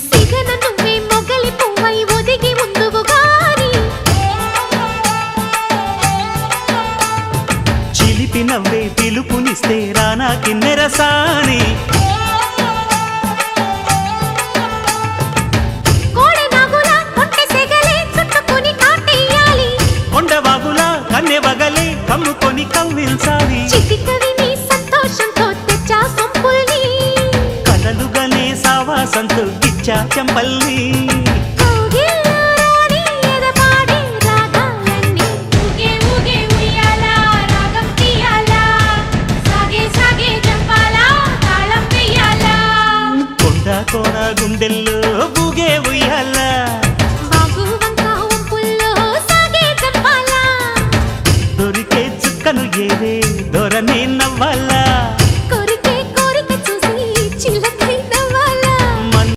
సిగన నువ్వే మొగలి పువ్వై ఒదిగి ముందువు గాని చిలిపి నవ్వే పిలుపునిస్తే రానా కిన్నెరసాని కోడెనాగులా కొంటె సెగలే చుట్టుకొని కాటేయాలి కొండవాగులా కన్నె వగలే కమ్ముకొని కవ్వించాలి చిటికవి నీ సంతోషంతో తెచ్చా సొంపుల్ని కలలుగానే సావాసంతో గిచ్చా చెంపల్ని కౌగిల్లో రాణి ఎదపాడే రాగాలన్నీ ఊగే ఊగే ఉయ్యాలా రాగం తీయాలా సాగే సాగే జంపాలా తాళం వేయాలా కొండ కోన గుండెల్లో బూగే ఉయ్యాల